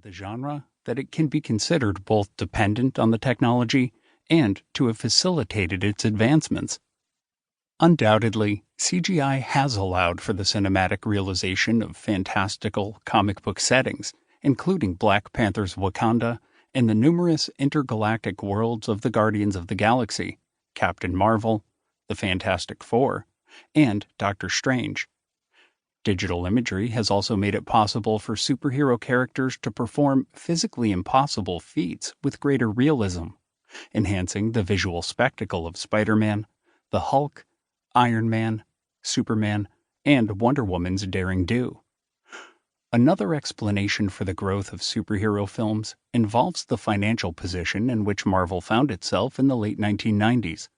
the genre that it can be considered both dependent on the technology and to have facilitated its advancements. Undoubtedly, CGI has allowed for the cinematic realization of fantastical comic book settings, including Black Panther's Wakanda and the numerous intergalactic worlds of the Guardians of the Galaxy, Captain Marvel, the Fantastic Four, and Doctor Strange. Digital imagery has also made it possible for superhero characters to perform physically impossible feats with greater realism, enhancing the visual spectacle of Spider-Man, the Hulk, Iron Man, Superman, and Wonder Woman's daring do. Another explanation for the growth of superhero films involves the financial position in which Marvel found itself in the late 1990s.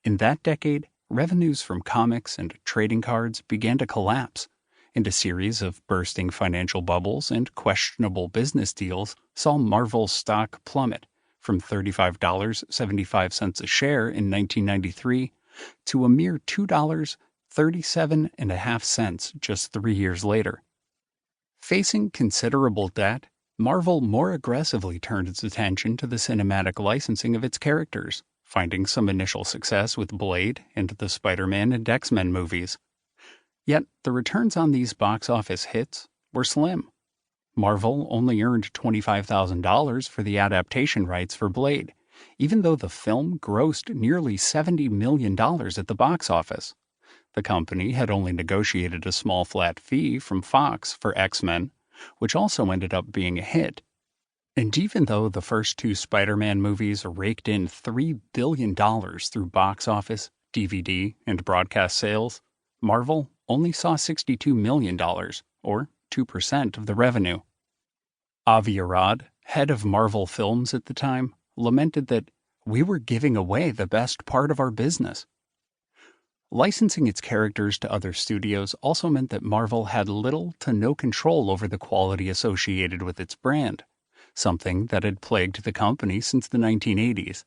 In that decade, revenues from comics and trading cards began to collapse, and a series of bursting financial bubbles and questionable business deals saw Marvel's stock plummet from $35.75 a share in 1993 to a mere $2.37.5 just 3 years later. Facing considerable debt, Marvel more aggressively turned its attention to the cinematic licensing of its characters, finding some initial success with Blade and the Spider-Man and X-Men movies. Yet the returns on these box office hits were slim. Marvel only earned $25,000 for the adaptation rights for Blade, even though the film grossed nearly $70 million at the box office. The company had only negotiated a small flat fee from Fox for X-Men, which also ended up being a hit. And even though the first two Spider-Man movies raked in $3 billion through box office, DVD, and broadcast sales, Marvel only saw $62 million, or 2% of the revenue. Avi Arad, head of Marvel Films at the time, lamented that we were giving away the best part of our business. Licensing its characters to other studios also meant that Marvel had little to no control over the quality associated with its brand, something that had plagued the company since the 1980s.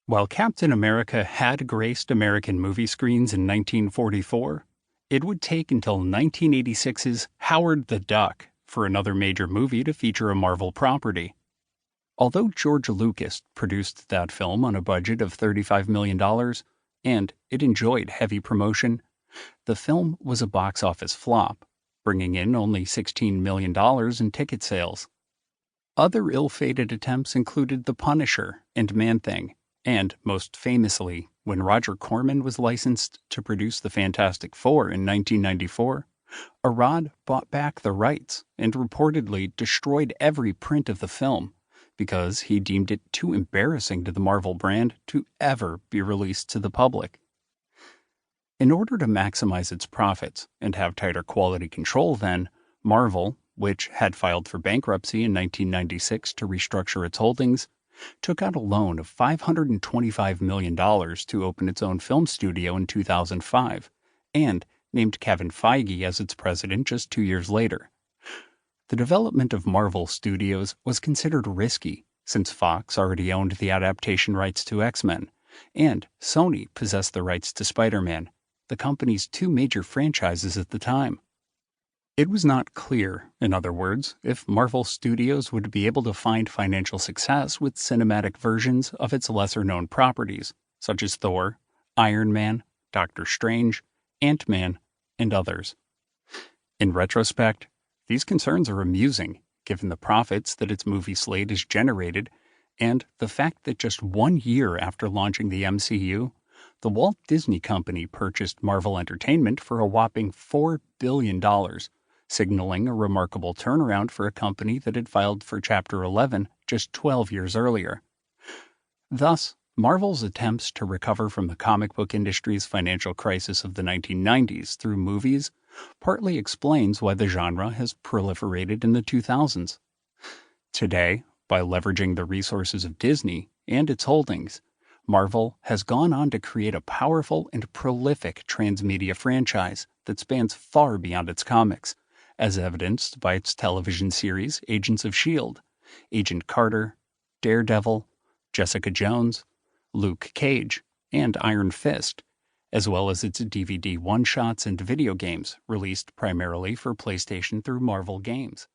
While Captain America had graced American movie screens in 1944, it would take until 1986's Howard the Duck for another major movie to feature a Marvel property. Although George Lucas produced that film on a budget of $35 million, and it enjoyed heavy promotion, the film was a box office flop, bringing in only $16 million in ticket sales. Other ill-fated attempts included The Punisher and Man-Thing, and, most famously, when Roger Corman was licensed to produce The Fantastic Four in 1994, Arad bought back the rights and reportedly destroyed every print of the film because he deemed it too embarrassing to the Marvel brand to ever be released to the public. In order to maximize its profits and have tighter quality control then, Marvel, which had filed for bankruptcy in 1996 to restructure its holdings, took out a loan of $525 million to open its own film studio in 2005, and named Kevin Feige as its president just 2 years later. The development of Marvel Studios was considered risky, since Fox already owned the adaptation rights to X-Men, and Sony possessed the rights to Spider-Man, the company's two major franchises at the time. It was not clear, in other words, if Marvel Studios would be able to find financial success with cinematic versions of its lesser-known properties, such as Thor, Iron Man, Doctor Strange, Ant-Man, and others. In retrospect, these concerns are amusing, given the profits that its movie slate has generated, and the fact that just 1 year after launching the MCU, the Walt Disney Company purchased Marvel Entertainment for a whopping $4 billion, signaling a remarkable turnaround for a company that had filed for Chapter 11 just 12 years earlier. Thus, Marvel's attempts to recover from the comic book industry's financial crisis of the 1990s through movies partly explains why the genre has proliferated in the 2000s. Today, by leveraging the resources of Disney and its holdings, Marvel has gone on to create a powerful and prolific transmedia franchise that spans far beyond its comics, as evidenced by its television series Agents of S.H.I.E.L.D., Agent Carter, Daredevil, Jessica Jones, Luke Cage, and Iron Fist, as well as its DVD one-shots and video games released primarily for PlayStation through Marvel Games.